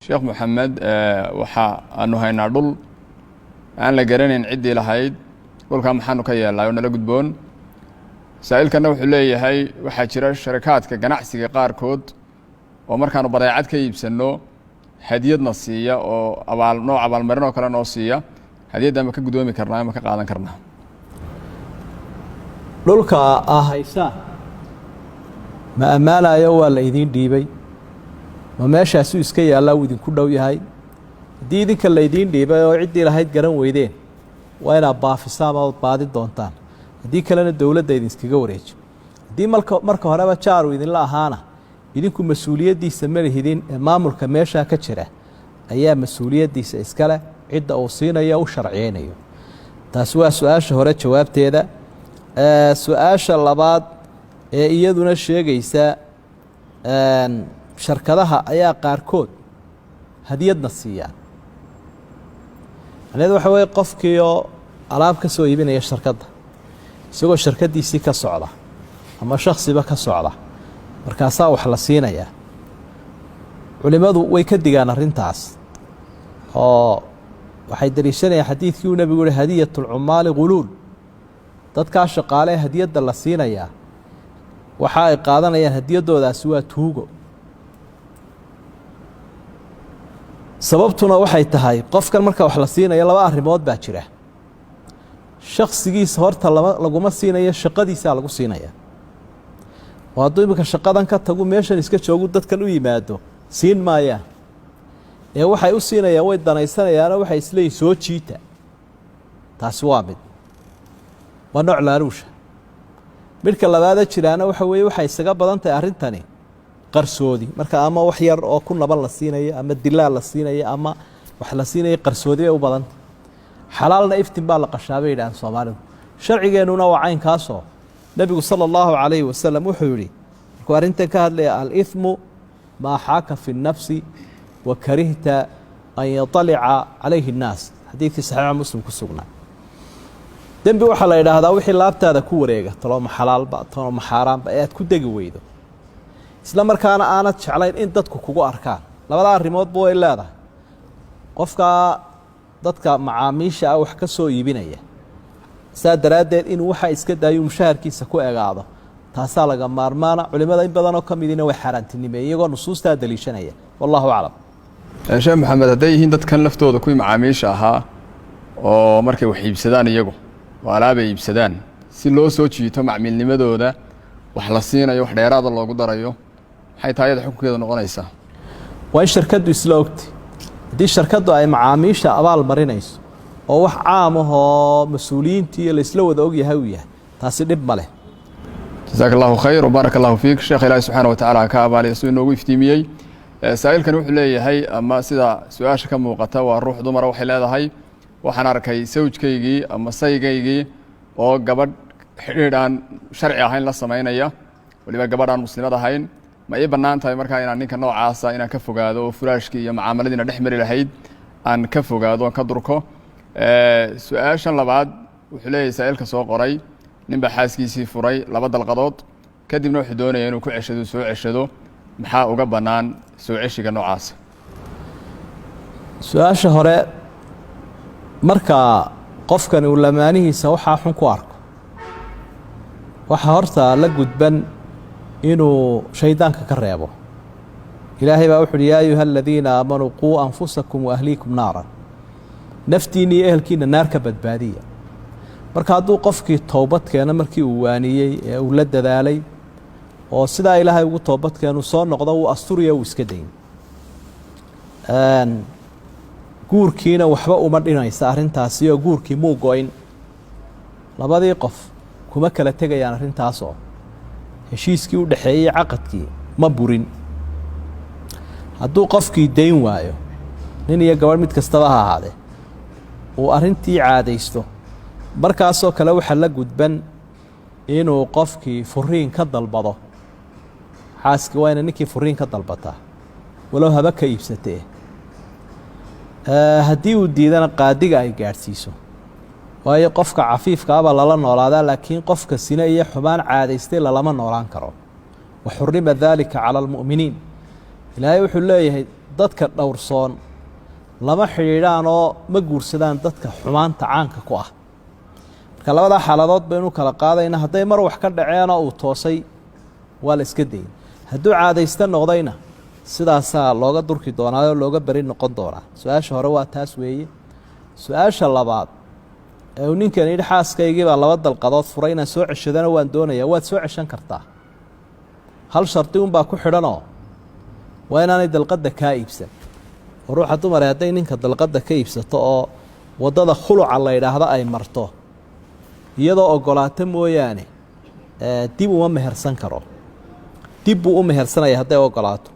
sheekh maxamed waxa aanu haynaa dhul aan la garanayn ciddii lahayd dhulka maxaanu ka yeelnaa oo nala gudboon saa'ilkana wuxuu leeyahay waxaa jira sharakaadka ganacsiga qaarkood oo markaanu badeecad ka iibsanno hadiyadna siiya oo nooc abaalmarin oo kale noo siiya hadiyadda ma ka gudoomi karnaa ama ka qaadan karnaa dhulka haysaa ma ammaanayo waa la idiin dhiibay ma meeshaasuu iska yaallaa uu idinku dhow yahay haddii idinka la idiin dhiibay oo ciddii lahayd garan weydeen waa inaad baafisaan ood baadi doontaan haddii kalena dowladda idinskaga wareejo haddii marka horeba jaaru idinla ahaana idinku mas-uuliyaddiisa ma lihidin ee maamulka meeshaa ka jira ayaa mas-uuliyaddiisa iskale cidda uu siinayo u sharciyeynayo taasi waa su-aasha hore jawaabteeda su-aasha labaad ee iyaduna sheegaysa sharkadaha ayaa qaarkood hadiyadna siiyaan macnaheedu waxa weye qofkii oo alaab ka soo iibinaya sharkadda isagoo sharkaddiisii ka socda ama shaksiba ka socda markaasaa wax la siinayaa culimmadu way ka digaan arrintaas oo waxay daliishanayaan xadiidkii uu nebigu yihi hadiyatulcumaali guluul dadkaa shaqaalee hadiyadda la siinayaa waxa ay qaadanayaan hadiyaddoodaasi waa tuugo sababtuna waxay tahay qofkan marka wax la siinayo laba arrimood baa jira shaksigiisa horta laguma siinayo shaqadiisaa lagu siinaya oo hadduu iminka shaqadan ka tagu meeshan iska joogu dadkan u yimaado siin maayaan ee waxay u siinayaan way danaysanayaanoo waxay isleeyihin soo jiita taasi waa mid waa nooc laaluusha midhka labaada jiraana waxa weeye waxay isaga badan tahay arrintani qarsoodi marka ama wax yar oo ku naban la siinayo ama dilaal la siinayo ama wax la siinayo qarsoodi bay u badanta xalaalna iftin baa la qashaabay yidhahaan soomaalidu sharcigeennuna waa caynkaasoo nebigu sala allahu calayhi wasalam wuxuu yidhi markuu arrintan ka hadlaya alithmu maa xaaka fi nnafsi wa karihta an yatalica calayhi nnaas xadiidkii saxiixa muslim ku sugnaa dembi waxaa la yidhaahdaa wixii laabtaada ku wareega talooma xalaalba talooma xaaraanba ee aad ku degi weydo isla markaana aanad jeclayn in dadku kugu arkaan labada arrimoodba way leedahay qofkaa dadka macaamiisha ah wax ka soo iibinaya saa daraaddeed inuu waxa iska daayo mushaharkiisa ku egaado taasaa laga maarmaana culimmada in badanoo ka midina way xaaraantinimeeyeen iyagoo nusuustaa daliishanaya wallahu aclam sheekh maxamed hadday yihiin dadkan laftooda kuwii macaamiisha ahaa oo markay wax iibsadaan iyagu oo alaabay iibsadaan si loo soo jiito macmiilnimadooda wax la siinayo wax dheeraada loogu darayo maxay tahay ayada xukunkeeda noqonaysaa waa in sharkaddu isla ogtay haddii sharkaddu ay macaamiisha abaal marinayso oo wax caam ah oo mas-uuliyiintii laysla wada ogyahay uu yahay taasi dhib ma leh jasaaka allahu khayr wbaaraka allahu fiik sheekh ilaahi subxaana wa tacaala ka abaaliya siduu inoogu iftiimiyey saa'ilkan wuxuu leeyahay ama sida su-aasha ka muuqata waa ruux dumara waxay leedahay waxaan arkay sawjkaygii ama saygaygii oo gabadh xidhiidh aan sharci ahayn la samaynaya waliba gabadh aan muslimad ahayn ma ii bannaan tahay markaa inaan ninka noocaasa inaan ka fogaado oo furaashkii iyo mucaamaladiina dhex mari lahayd aan ka fogaado aan ka durko su-aashan labaad wuxuu leeyahay saa'ilka soo qoray ninbaa xaaskiisii furay 2 dalqadood kadibna wuxuu doonaya inuu ku ceshado soo ceshado maxaa uga bannaan soo ceshiga noocaasa su-aasha hore marka qofkani uu lamaanihiisa waxaa xun ku arko waxaa horta la gudban inuu shaydaanka ka reebo ilaahay baa wuxu uhi yaa ayuha aladiina aamanuu quu anfusakum waahliikum naaran naftiinna iyo ehelkiina naar ka badbaadiya marka hadduu qofkii toobad keeno markii uu waaniyey ee uu la dadaalay oo sidaa ilaahay ugu toobad keenu soo noqdo wuu asturiya uu iska dayn guurkiina waxba uma dhinaysa arrintaasi oo guurkii muu go-in labadii qof kuma kala tegayaan arrintaasoo heshiiskii u dhexeeyey caqadkii ma burin hadduu qofkii dayn waayo nin iyo gabadh mid kastaba ha ahaadee uu arrintii caadaysto markaasoo kale waxaa la gudban inuu qofkii furiin ka dalbado xaaskii waa ina ninkii furiin ka dalbataa walow haba ka iibsatee haddii uu diidana qaadiga ay gaadhsiiso waayo qofka cafiifka aba lala noolaadaa laakiin qofka sine iyo xumaan caadaystay lalama noolaan karo waxurima daalika cala almu'miniin ilaahay wuxuu leeyahay dadka dhowrsoon lama xidhiidhaan oo ma guursadaan dadka xumaanta caanka ku ah. marka labadaa xaaladood baynu kala qaadayna. hadday mar wax ka dhaceenoo uu toosay waa la iska dayay, hadduu caadaysta noqdayna sidaasaa looga durki doonaa oo looga beri noqon doonaa. su-aasha hore waa taas weeye. su-aasha labaad ee uu ninkan yidhi xaaskaygii baa 2 dalqadood furay, inaan soo ceshadana waan doonayaa. waad soo ceshan kartaa, hal shardi unbaa ku xidhanoo waa inaanay dalqadda kaa iibsan. oo ruuxa dumare hadday ninka dalqadda ka iibsato oo waddada khuluca la yidhaahdo ay marto, iyadoo ogolaato mooyaane dib uma mehersan karo. dib buu u mehersanaya hadday ogolaato.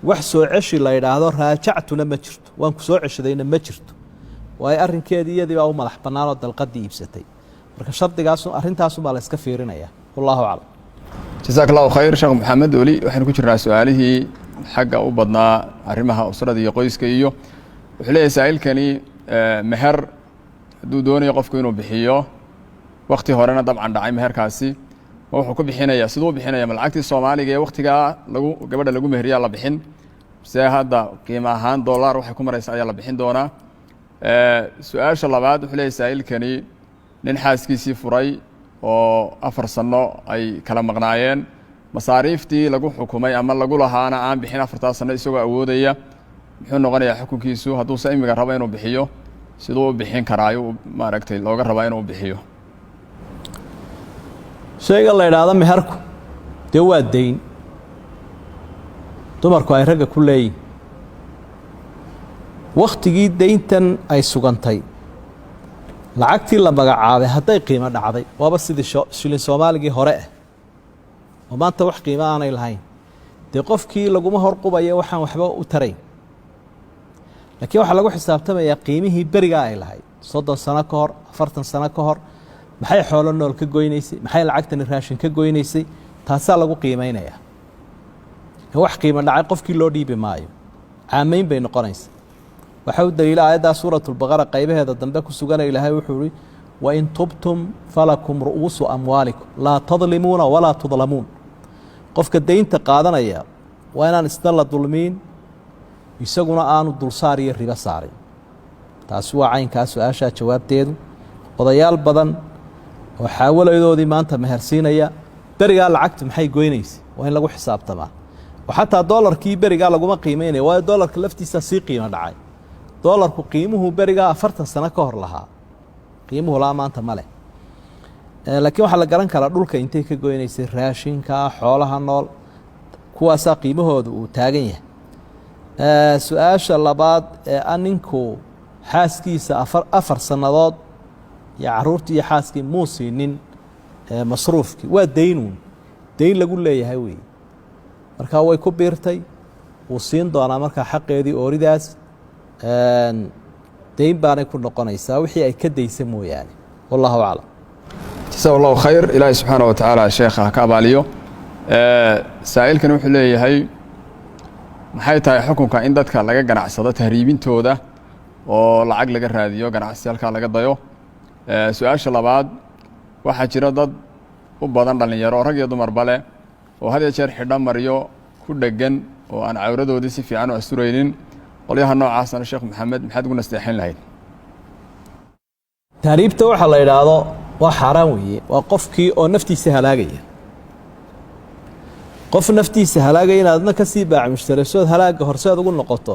wax soo ceshi la yidhaahdo raajactuna ma jirto, waan ku soo ceshadayna ma jirto. waayo arrinkeedii iyadii baa u madax bannaanoo dalqaddii iibsatay. marka shardigaasu arrintaasumaa la iska fiirinaya. wallahu aclam. jasaak allahu khayr sheekh maxamed weli waxaynu ku jirnaa su-aalihii xagga u badnaa arrimaha usrada iyo qoyska. iyo wuxuu leeyahay saa'ilkani meher hadduu doonayo qofku inuu bixiyo wakti horena dabcan dhacay meherkaasi, ma wuxuu ku bixinaya siduu u bixinaya ma lacagtii soomaaliga ee waktigaa gabadha lagu meheriyaa la bixin, se hadda qiimo ahaan dollar waxay ku maraysa ayaa la bixin doonaa? su-aasha labaad wuxuu leeyahay saa'ilkani nin xaaskiisii furay oo 4 sano ay kala maqnaayeen, masaariiftii lagu xukumay ama lagu lahaana aan bixin 4taa sano isagoo awoodaya, muxuu noqonayaa xukunkiisu? hadduuse imiga rabo inuu bixiyo siduu u bixin karaa ayuu maaragtay looga rabaa inuu bixiyo? shayga la yidhaahdo meherku dee waa dayn dumarku ay ragga ku leeyihin. wakhtigii dayntan ay sugantay lacagtii la magacaabay hadday qiimo dhacday, waaba sidii shilin soomaaligii hore ah oo maanta wax qiimo aanay lahayn, dee qofkii laguma horqubaya waxaan waxba u tarayn. laakiin waxaa lagu xisaabtamayaa qiimihii berigaa ay lahayd 30 sano ka hor, 40 sano ka hor, maxay xoolo nool ka goynaysay, maxay lacagtani raashin ka goynaysay, taasaa lagu qiimaynayaa. wax qiimo dhacay qofkii loo dhiibi maayo, caamayn bay noqonaysa. waxaa u daliila aayaddaa suuratulbaqara qaybaheeda dambe ku sugana ilaahay wuxuu ihi wain tubtum falakum ru'uusu amwaalikum laa tadlimuuna walaa tudlamuun. qofka daynta qaadanaya waa inaan isna la dulmiin, isaguna aanu dulsaar iyo ribo saarin. taasi waa caynkaa su-aashaa jawaabteedu. odayaal badan oo xaawaladoodii maanta mehersiinaya, berigaa lacagtu maxay goynaysay waa in lagu xisaabtamaa. oo xataa doolarkii berigaa laguma qiimeynaya, waayo doolarka laftiisa sii qiimo dhacay. doolarku qiimuhu berigaa 40 sano ka hor lahaa, qiimuhu laa maanta ma leh. laakiin waxaa la garan karaa dhulka intay ka goynaysay, raashinka, xoolaha nool, kuwaasaa qiimahooda uu taagan yahay. su-aasha labaad ee ninku xaaskiisa 4 sannadood iyo caruurtii iyo xaaskii muu siinin masruufkii, waa daynuun, dayn lagu leeyahay wey. markaa way ku biirtay, wuu siin doonaa markaa xaqeedii ooridaas. dayn baanay ku noqonaysaa wixii ay ka daysa mooyaane. wallahu aclam. jasaa allahu khayr. ilaahay subxaana wa tacaala sheekha ha ka abaaliyo. saa'ilkani wuxuu leeyahay maxay tahay xukunka in dadka laga ganacsado tahriibintooda oo lacag laga raadiyo, ganacsi halkaa laga dayo? su-aasha labaad, waxaa jira dad u badan dhallinyaro rag iyo dumarba leh oo had iyo jeer xidho maryo ku dheggan oo aan cawradoodii si fiican u asturaynin. qolyaha noocaasana sheekh maxamed maxaad ugu nasteexin lahayd? tahriibta waxaa la yidhaahdo waa xaaraan weeye. waa qofkii oo naftiisa halaagaya. qof naftiisa halaagaya inaad adna ka sii baacmushtaraysood halaagga horseed ugu noqoto,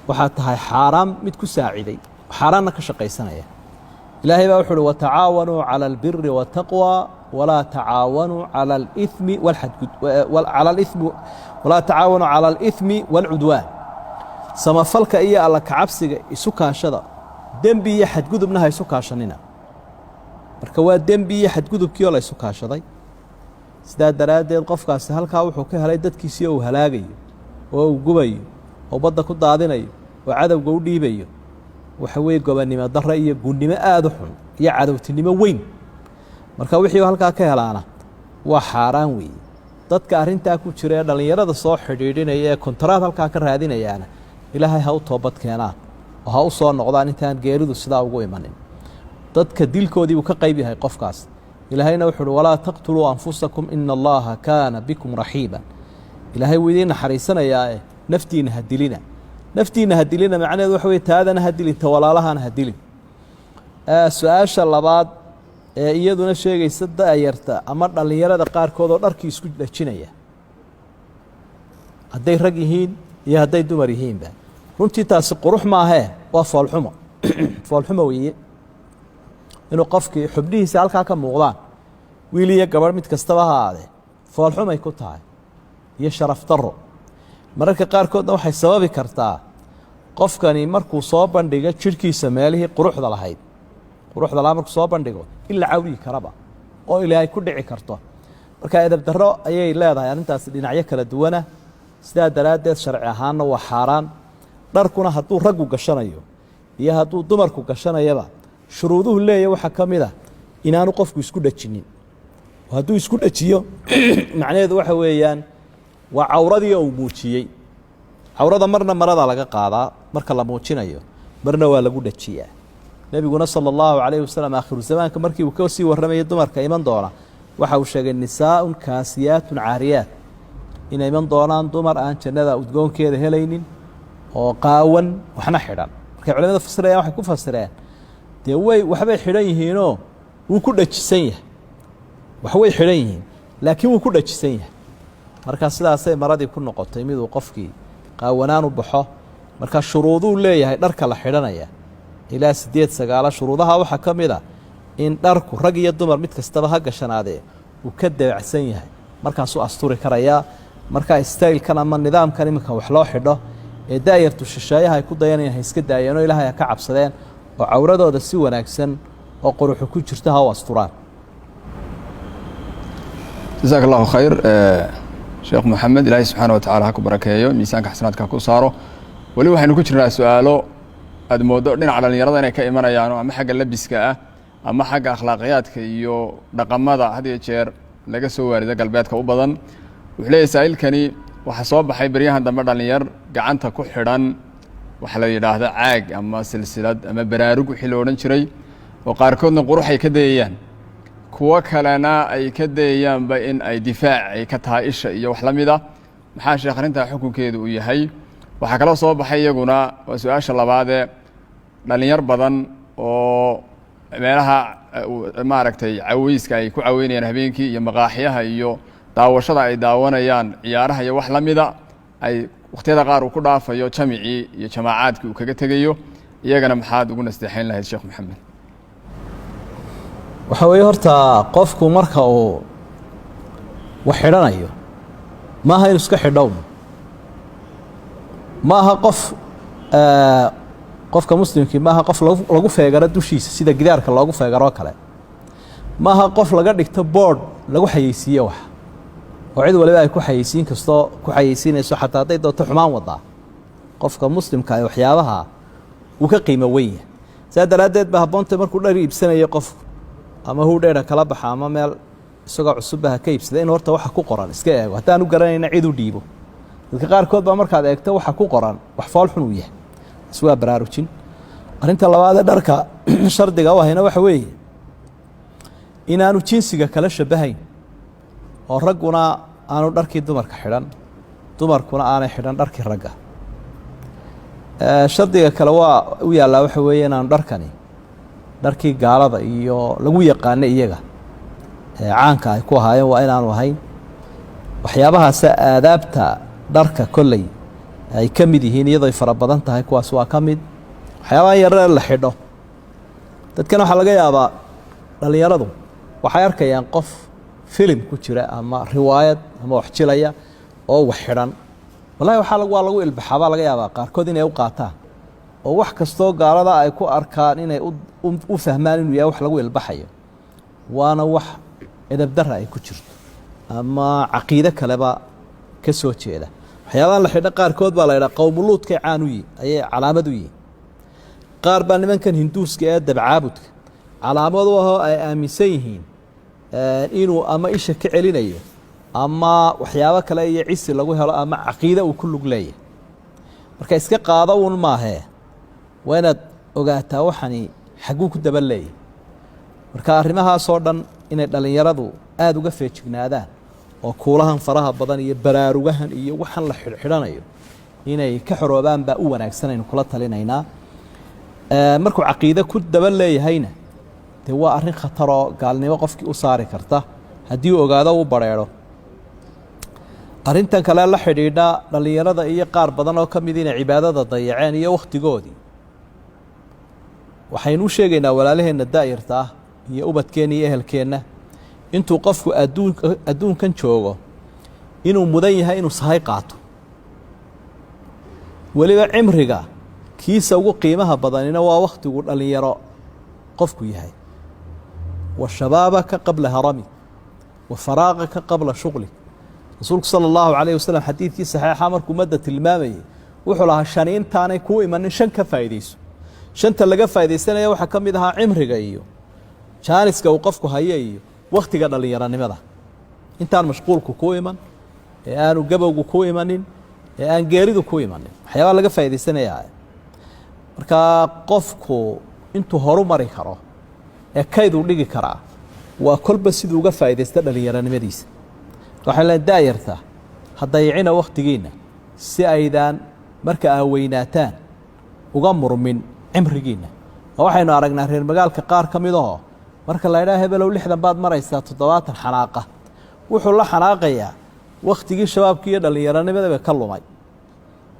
waxaa tahay xaaraan mid ku saaciday, xaaraanna ka shaqaysanaya. ilaahay baa wuxu uhi watacaawanuu cala albiri waataqwa walaa tacaawanuu cala alithmi walaa tacaawanuu cala alithmi waalcudwaan. samafalka iyo alla kacabsiga isu kaashada, dembi iyo xadgudubna ha isu kaashanina. marka waa dembi iyo xadgudubkii oo la isu kaashaday. sidaa daraaddeed qofkaasi halkaa wuxuu ka helay dadkiisii oo uu halaagayo, oo uu gubayo, oo badda ku daadinayo, oo cadowga u dhiibayo. waxa weeye gobonnimo darre iyo gunnimo aada u xun iyo cadowtinimo weyn. marka wixii halkaa ka helaana waa xaaraan weeye. dadka arrintaa ku jira ee dhallinyarada soo xidhiidhinaya ee kontaraad halkaa ka raadinayaana ilaahay ha u toobad keenaan oo ha u soo noqdaan intaan geeridu sidaa ugu imanin. dadka dilkoodii buu ka qayb yahay qofkaas. ilaahayna wuxuu uhi walaa taqtuluu anfusakum ina allaha kaana bikum raxiiban. ilaahay wuu idiin naxariisanayaa naftiina ha dilina, naftiina ha dilina macnaheedu waxa weeye taadana ha dilin ta walaalahana ha dilin su-aasha labaad ee iyaduna sheegaysa da'yarta ama dhallinyarada qaarkood oo dharkii isku dhajinaya hadday rag yihiin iyo hadday dumar yihiinba runtii taasi qurux maahee waa foolxumo foolxumo weeye inuu qofkii xubnihiisa halkaa ka muuqdaan wiil iyo gabadh mid kastaba ha aadee foolxumay ku tahay iyo sharaf darro mararka qaarkoodna waxay sababi kartaa qofkani markuu soo bandhigo jidhkiisa meelihii quruxda lahayd quruxda lahaa markuu soo bandhigo in la cawriyi karaba oo ilaahay ku dhici karto marka edab darro ayay leedahay arrintaasi dhinacyo kala duwana sidaa daraaddeed sharci ahaanna waa xaaraan dharkuna hadduu raggu gashanayo iyo hadduu dumarku gashanayaba shuruuduhu leeya waxaa ka mid a inaanu qofku isku dhajinin hadduu isku dhajiyo macnaheedu waxa weeyaan waa cawradii uu muujiyey cawrada marna marada laga qaadaa marka la muujinayo marna waa lagu dhajiyaa nebiguna sala allahu calayhi wasalam aakhiru zamaanka markii uu ka sii warramayay dumarka iman doona waxa uu sheegay nisaa'un kaasiyaatun caariyaat inay iman doonaan dumar aan jannada udgoonkeeda helaynin oo qaawan waxna xidhan markay culimada fasirayaan waxay ku fasireen dee waxbay xidhan yihiinoo wuu ku dhajisan yahay waxway xidhan yihiin laakiin wuu ku dhajisan yahay markaa sidaasay maradii ku noqotay miduu qofkii qaawanaan u baxo markaa shuruuduu leeyahay dharka la xidhanaya ilaa 8-9 shuruudaha waxaa ka mid a in dharku rag iyo dumar mid kastaba ha gashanaadee uu ka dabacsan yahay markaasuu asturi karayaa markaa staylkan ama nidaamkan iminka wax loo xidho ee daayartu shisheeyaha ay ku dayanayaan ha iska daayeenoo ilaahay ha ka cabsadeen oo cawradooda si wanaagsan oo quruxu ku jirto ha u asturaan jazaak allahu khayr sheekh maxamed ilaahay subxaana wa tacala ha ku barakeeyo miisaanka xasanaadka ha ku saaro weli waxaynu ku jirnaa su-aalo aad mooddo dhinaca dhallinyarada inay ka imanayaan ama xagga labiska ah ama xagga akhlaaqiyaadka iyo dhaqamada had iyo jeer laga soo waarida galbeedka u badan wuxuu leeyahay saa'ilkani waxaa soo baxay beryahan dambe dhallinyar gacanta ku xidhan waxa la yidhaahda caag ama silsilad ama baraarug wixii la odhan jiray oo qaarkoodna qurux ay ka dayayaan kuwo kalena ay ka dayayaanba in ay difaac ay ka tahay isha iyo wax la mid ah maxaa sheekh arrintaa xukunkeedu uu yahay waxaa kaloo soo baxay iyaguna waa su-aasha labaadee dhallinyar badan oo meelaha maaragtay caweyska ay ku caweynayaan habeenkii iyo maqaaxyaha iyo daawashada ay daawanayaan ciyaaraha iyo wax la mida ay wakhtiyada qaar uu ku dhaafayo jamicii iyo jamaacaadkii uu kaga tegayo iyagana maxaad ugu nasteexayn lahayd sheekh maxamed waxaa weeye horta qofku marka uu wax xidhanayo maaha inu iska xidhown maaha qofka muslimkii maaha qof lagu feegaro dushiisa sida gidaarka loogu feegaroo kale maaha qof laga dhigto board lagu xayeysiiye wax oo cid waliba ay ku xayeysiin kastoo ku xayeysiinayso xataa hadday doonto xumaan wadaa qofka muslimka ee waxyaabaha uu ka qiimo weyn yahay saa daraaddeed ba habboonta markuu dhar iibsanayo qofku ama huu dheera kala baxa ama meel isagoo cusubba ha ka iibsada in horta waxa ku qoran iska eego haddaan u garanayna cid u dhiibo dadka qaarkood baa markaad eegto waxa ku qoran wax fool xun uu yahay iswaa baraarujin arrinta labaadee dharka shardiga u ahayna waxa weeye inaanu jinsiga kala shabahayn oo ragguna aanu dharkii dumarka xidhan dumarkuna aanay xidhan dharkii ragga shardiga kale waa u yaallaa waxa weeye inaanu dharkani dharkii gaalada iyo lagu yaqaana iyaga caanka ay ku ahaayeen waa inaanu ahayn waxyaabahaasa aadaabta dharka kolley ay ka mid yihiin iyadoo ay fara badan tahay kuwaas waa ka mid waxyaabahan yaree la xidho dadkan waxaa laga yaabaa dhallinyaradu waxay arkayaan qof filim ku jira ama riwaayad ama wax jilaya oo wax xidhan wallahi waa lagu ilbaxaa baa laga yaabaa qaarkood inay u qaataan oo wax kastoo gaalada ay ku arkaan inay u fahmaan inuu yahay wax lagu ilbaxayo waana wax edabdara ay ku jirto ama caqiide kaleba ka soo jeeda waxyaabahan la xidho qaarkood baa la yidhaha qowmuluudkay caan u yihin ayay calaamad u yihin qaar baa nimankan hinduuska ee dabcaabudka calaamad u ahoo ay aaminsan yihiin inuu ama isha ka celinayo ama waxyaabo kale iyo cisi lagu helo ama caqiide uu ku lug leeyahay marka iska qaado uun maahee waa inaad ogaataa waxani xagguu ku daba leeyahy marka arrimahaasoo dhan inay dhallinyaradu aada uga feejignaadaan oo kuulahan faraha badan iyo baraarugahan iyo waxaan la xidhxidhanayo inay ka xoroobaan baa u wanaagsan aynu kula talinaynaa markuu caqiide ku daba leeyahayna dee waa arrin khataroo gaalnimo qofkii u saari karta haddii uu ogaado u bareero arrintan kale la xidhiidha dhallinyarada iyo qaar badan oo ka mid inay cibaadada dayaceen iyo wakhtigoodii waxaynu u sheegaynaa walaalaheenna daa'irta ah iyo ubadkeenna iyo ehelkeenna intuu qofku adduunkan joogo inuu mudan yahay inuu sahay qaato weliba cimriga kiisa ugu qiimaha badanina waa wakhtigu dhallinyaro qofku yahay wa shabaabaka qabla harami wa faraaqaka qabla shuqli rasuulku sala allahu calayh wasalam xadiidkii saxiixa markuu ummadda tilmaamayay wuxuu lahaa shan intaanay kuu imanin shan ka faa'iidayso shanta laga faa'iidaysanaya waxaa ka mid ahaa cimriga iyo jaaniska uu qofku hayo iyo wakhtiga dhallinyaronimada intaan mashquulku ku iman ee aanu gabowgu ku imanin ee aan geeridu ku imanin waxyaabaa laga faa'iidaysanayaa markaa qofku intuu horu mari karo ee kayduu dhigi karaa waa kolba siduu uga faa'iidaysta dhallinyaronimadiisa waxaan leen daayarta ha dayicina wakhtigiinna si aydaan marka aa weynaataan uga murmin cimrigiinna oo waxaynu aragnaa reer magaalka qaar ka midahoo marka la ydhaha hebelow 60 baad maraysaa 70 xanaaqa wuxuu la xanaaqayaa wakhtigii shabaabkii iyo dhallinyaronimada ka lumay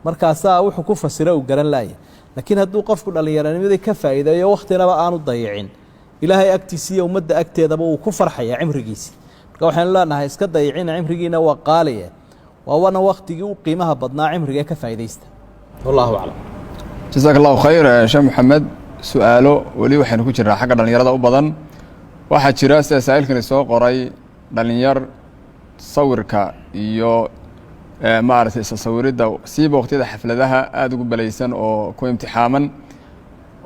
markaasaa wuxuu ku fasira uu garan laaya laakiin hadduu qofku dhallinyaronimadii ka faa'iideeyo wakhtinaba aanu dayicin ilaahay agtiisa iyo ummadda agteedaba uu ku farxayaa cimrigiisa marka waxaynu leenahay iska dayicina cimrigiina waa qaaliye waa wana wakhtigii u qiimaha badnaa cimriga ka faa'iideysta wallahu aclam jazaak allahu khayr sheekh maxamed su'aalo weli waxaynu ku jirnaa xagga dhallinyarada u badan waxaa jira sida saa'ilkani soo qoray dhallinyar sawirka iyo maaragtay sawiridda siiba waqtiyada xafladaha aada ugu balaysan oo ku imtixaaman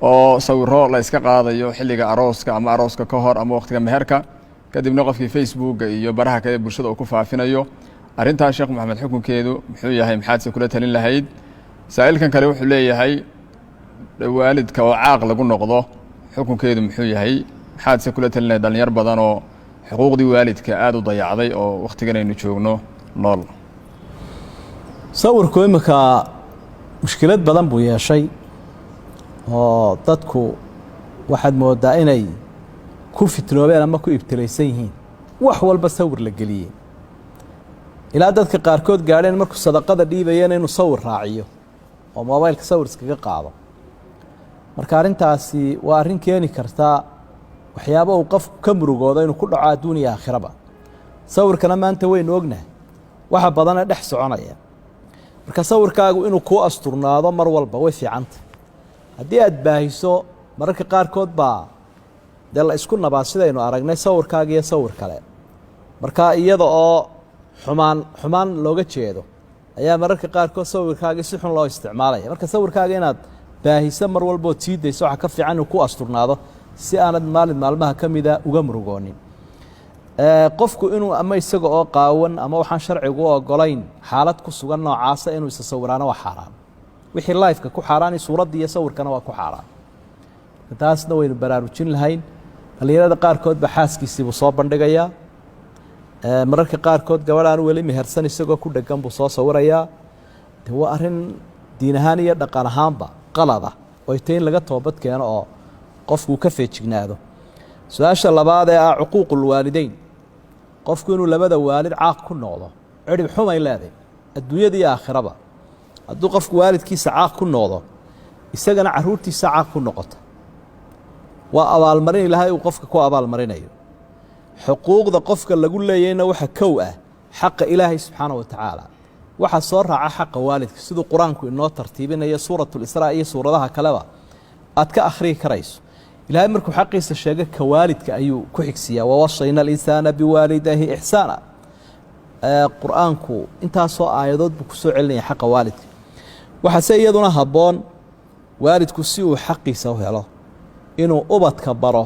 oo sawiro la iska qaadayo xilliga arooska ama arooska ka hor ama waqtiga meherka kadibna qofkii facebooka iyo baraha kale bulshada uu ku faafinayo arrintaas sheekh maxamed xukunkeedu muxuu yahay maxaadse kula talin lahayd saa'ilkan kale wuxuu leeyahay waalidka oo caaq lagu noqdo xukunkeedu muxuu yahay maxaadse kula talin lahayd dhallinyar badan oo xuquuqdii waalidka aada u dayacday oo wakhtigan aynu joogno nool sawirku imika mushkilad badan buu yeeshay oo dadku waxaad moodaa inay ku fitnoobeen ama ku ibtilaysan yihiin wax walba sawir la geliyey ilaa dadka qaarkood gaadheen markuu sadaqada dhiibayeen inuu sawir raaciyo oo mobaylka sawir iskaga qaado marka arrintaasi waa arrin keeni kartaa waxyaaba uu qofku ka murugoodo inuu ku dhaco adduuniya aakhiraba sawirkana maanta waynu ognahay waxa badana dhex soconaya marka sawirkaagu inuu kuu asturnaado mar walba way fiicanta haddii aad baahiso mararka qaarkood baa dee la isku nabaa sidaynu aragnay sawirkaaga iyo sawir kale marka iyada oo xumaan looga jeedo ayaa mararka qaarkood sawirkaagii si xun loo isticmaalaya marka sawirkaaga inaad baahiso mar walbood sii dayso waxaa ka fiican inuu ku asturnaado si aanad maalmaha ka mida uga murugoonin qofku inuu ama isaga oo qaawan ama waxaan sharcigu u ogolayn xaalad ku sugan noocaasa inuu isa sawiraano waa xaaraan wixii lifeka ku xaaraan suuradda iyo sawirkana waa ku xaaraan taasna waynu baraarujin lahayn dhallinyarada qaarkood ba xaaskiisiibuu soo bandhigayaa mararka qaarkood gabadh aan weli mehersan isagoo ku dhegan buu soo sawirayaa de waa arrin diin ahaan iyo dhaqan ahaanba qalada oy tay in laga toobad keeno oo qofku ka feejignaado su-aasha labaad ee ah cuquuqulwaalideyn qofku inuu labada waalid caaq ku noqdo cirib xumay leedahay adduunyada iyo aakhiraba hadduu qofku waalidkiisa caaq ku noqdo isagana caruurtiisa caaq ku noqota waa abaalmarin ilaahay uu qofka ku abaalmarinayo xuquuqda qofka lagu leeyayna waxa kow ah xaqa ilaahay subxaana wa tacaala waxaa soo raaca xaqa waalidka siduu qur-aanku inoo tartiibinayo suuratulisraa iyo suuradaha kaleba aad ka akhriyi karayso ilaahay markuu xaqiisa sheega ka waalidka ayuu ku xigsiyaa wawasayna alinsaana biwaalidayhi ixsaana qur-aanku intaasoo aayadood buu ku soo celinaya xaqa waalidka waxaase iyaduna habboon waalidku si uu xaqiisa u helo inuu ubadka baro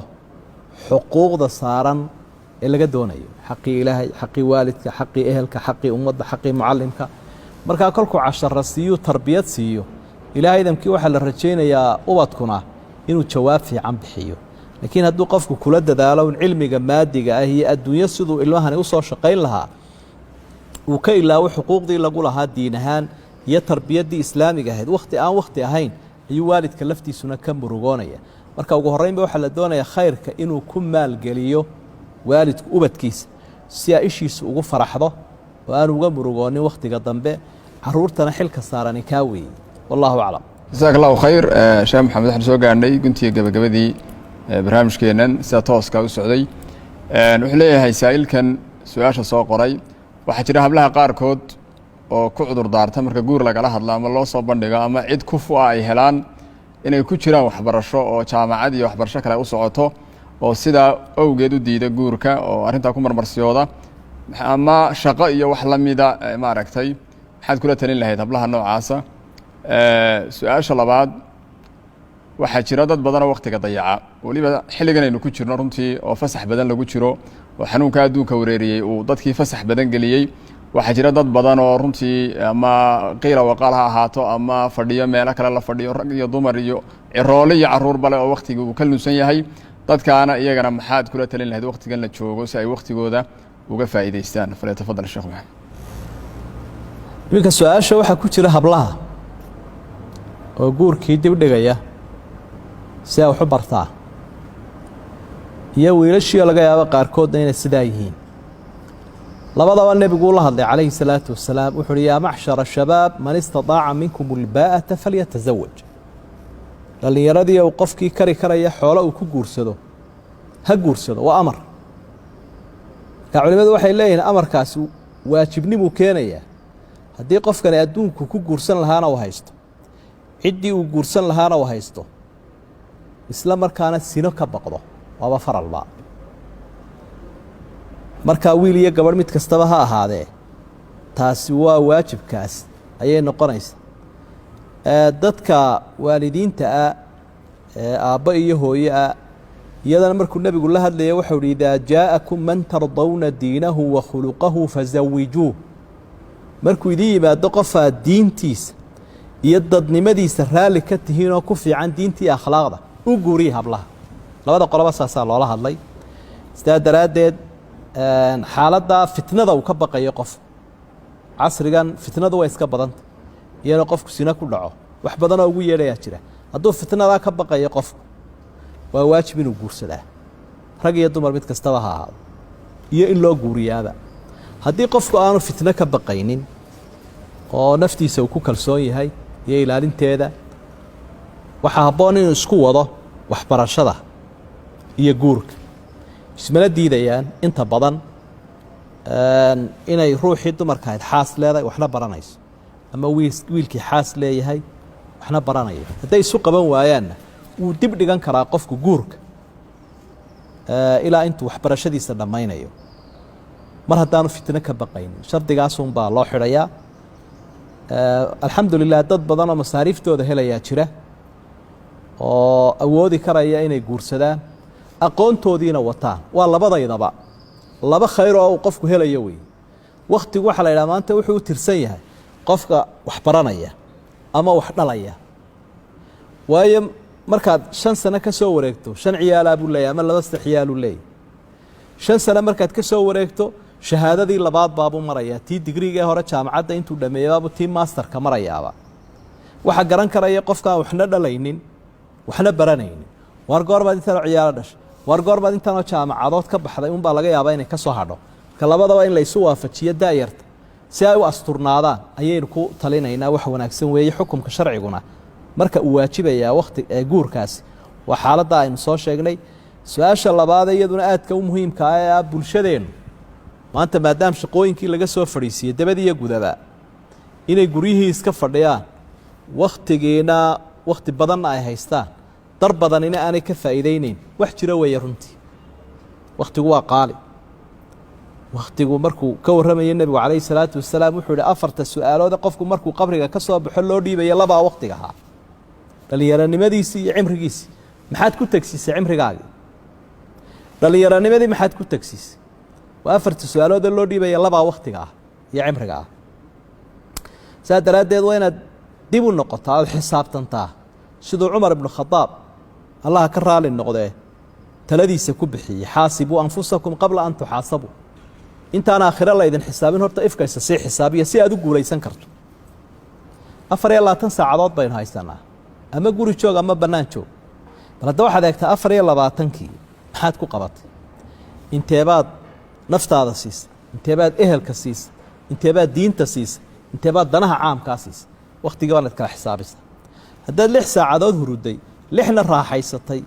xuquuqda saaran ee laga doonayo xaqii ilaahay xaqii waalidka xaqii ehelka xaqii ummadda xaqii mucallimka markaa kolkuu cashara siiyu tarbiyad siiyo ilaahay idamkii waxaa la rajaynayaa ubadkuna inuu jawaab fiican bixiyo laakiin hadduu qofku kula dadaalo in cilmiga maadiga ah iyo adduunyo siduu ilmahani usoo shaqayn lahaa uu ka ilaawo xuquuqdii lagu lahaa diin ahaan iyo tarbiyaddii islaamiga ahayd wakhti aan wakhti ahayn ayuu waalidka laftiisuna ka murugoonaya marka ugu horreynba waxaa la doonayaa khayrka inuu ku maalgeliyo waalidku ubadkiisa si ay ishiisu ugu faraxdo oo aan uga murugoonin wakhtiga dambe caruurtana xilka saarani kaa weeyey wallahu aclam jasaak allahu khayr sheekh maxamed waxaan soo gaarhnay guntiga gabagabadii barnaamijkeennan sida tooska u socday wuxuu leeyahay saa'ilkan su-aasha soo qoray waxaa jira hablaha qaarkood oo ku cudur daarta marka guur lagala hadlo ama loo soo bandhigo ama cid kufu ah ay helaan inay ku jiraan waxbarasho oo jaamacad iyo waxbarasho kale u socoto oo sidaa awgeed u diida guurka oo arrintaa ku marmarsiyooda ama shaqo iyo wax la mida maaragtay maxaad kula talin lahayd hablaha noocaasa su-aasha labaad waxaa jira dad badanoo wakhtiga dayaca weliba xilligan aynu ku jirno runtii oo fasax badan lagu jiro oo xanuunka adduunka wareeriyey uu dadkii fasax badan geliyey waxaa jira dad badan oo runtii ama qiila waqaal ha ahaato ama fadhiyo meelo kale la fadhiyo rag iyo dumar iyo ciroole iyo caruur bale oo wakhtigii uu ka lunsan yahay dadkaana iyagana maxaad kula talin lahayd wakhtigan la joogo si ay wakhtigooda uga faa'iidaystaan falyatafadal sheekh maxamed iminka su-aasha waxaa ku jira hablaha oo guurkii dib dhigaya si ay wax u bartaa iyo wiilashiio laga yaabo qaarkoodna inay sidaa yihiin labadaba nebigu ula hadlay calayhi salaatu wasalaam wuxu uhi yaa macshara shabaab man istadaaca minkum ulbaa'ata falyatasawaj dhallinyaradii uu qofkii kari karaya xoolo uu ku guursado ha guursado waa amar marka culimadu waxay leeyihiin amarkaasi waajibnimuu keenayaa haddii qofkani adduunku ku guursan lahaana uu haysto ciddii uu guursan lahaana uu haysto isla markaana sino ka baqdo waaba faralba markaa wiil iyo gabadh mid kastaba ha ahaadee taasi waa waajibkaas ayay noqonaysaa dadka waalidiinta ah ee aabbo iyo hooye ah iyadana markuu nebigu la hadlaya waxau uhi idaa jaa'akum man tardawna diinahu wa khuluqahu fasawijuuh markuu idiin yimaado qofaa diintiisa iyo dadnimadiisa raalli ka tihiinoo ku fiican diintii akhlaaqda u guuriya hablaha labada qoloba saasaa loola hadlay sidaa daraaddeed xaaladdaa fitnada uu ka baqayo qof casrigan fitnadu way iska badanta iyana qofku sina ku dhaco wax badanoo ugu yeedhayaa jira hadduu fitnadaa ka baqayo qofku waa waajib inuu guursadaa rag iyo dumar mid kastaba ha ahaado iyo in loo guuriyaaba haddii qofku aanu fitno ka baqaynin oo naftiisa uu ku kalsoon yahay iyo ilaalinteeda waxaa habboon inuu isku wado waxbarashada iyo guurka ismana diidayaan inta badan inay ruuxii dumarka ahayd xaas leedahay waxna baranayso ama wiilkii xaas leeyahay waxna baranayo hadday isu qaban waayaanna wuu dib dhigan karaa qofku guurka ilaa intuu waxbarashadiisa dhammaynayo mar haddaanu fitno ka baqaynin shardigaasunbaa loo xidhayaa alxamdu lilah dad badanoo masaariiftooda helayaa jira oo awoodi karaya inay guursadaan aqoontoodiina wataan waa labadaydaba laba khayr oo uu qofku helayo wey wakhtigu waxaa la yidhaha maanta wuxuu u tirsan yahay qofka wax baranaya ama wax dhalaya waayo markaad 5 sano ka soo wareegto 5 ciyaalaa buu leeyahay ama 2 ciyaaluu leeyahay 5 sano markaad ka soo wareegto shahaadadii labaad baabuu marayaa tii digriga hore jaamacadda intuu dhameeyay baabuu tii masterka marayaaba waxa garan karaya qofkaan waxna dhalaynin waxna baranaynin war goorbaad intaan ciyaalo dhashay war goorbaad intaan jaamacadood ka baxday un baa laga yaabaa inay ka soo hadho ka labadaba in la isu waafajiyo daayarta si ay u asturnaadaan ayaynu ku talinaynaa wax wanaagsan weeye xukunka sharciguna marka uu waajibayaa waqti ee guurkaasi waa xaaladda aynu soo sheegnay su-aasha labaad iyaduna aadka u muhiimka ah ee bulshadeenu maanta maadaama shaqooyinkii laga soo fadhiisiyey dabadiiyo gudaba inay guryihii iska fadhiyaan wakhtigiina wakhti badanna ay haystaan dar badanina aanay ka faa'iidaynayn wax jira weeye runtii wakhtigu waa qaali wakhtigu markuu ka warramayay nebigu calayhi salaatu wasalaam wuxuu yidhi 4 su-aaloode qofku markuu qabriga ka soo baxo loo dhiibaya labaa wakhtiga ahaa dhallinyaronimadiisii iyo cimrigiisii maxaad ku tegsiisay cimrigaagii dhallinyaronimadii maxaad ku tegsiisay waa 4 su-aaloode loo dhiibaya labaa wakhtiga ah iyo cimriga ah saa daraaddeed waa inaad dib u noqotaa ood xisaabtantaa siduu cumar ibnu khadaab allaha ka raali noqdee taladiisa ku bixiyey xaasibuu anfusakum qabla an tuxaasabuu intaan aakhiro laydin xisaabin horta ifkaysa sii xisaabiya si aad u guulaysan karto 24 saacadood baynu haysanaa ama guri joog ama bannaan joog bal hadda waxaad eegtaa 24kii maxaad ku qabatay inteebaad naftaada siisay inteebaad ehelka siisay inteebaad diinta siisay inteebaad danaha caamkaa siisay wakhtigii baad kala xisaabisaa haddaad 6 saacadood huruday 6na raaxaysatay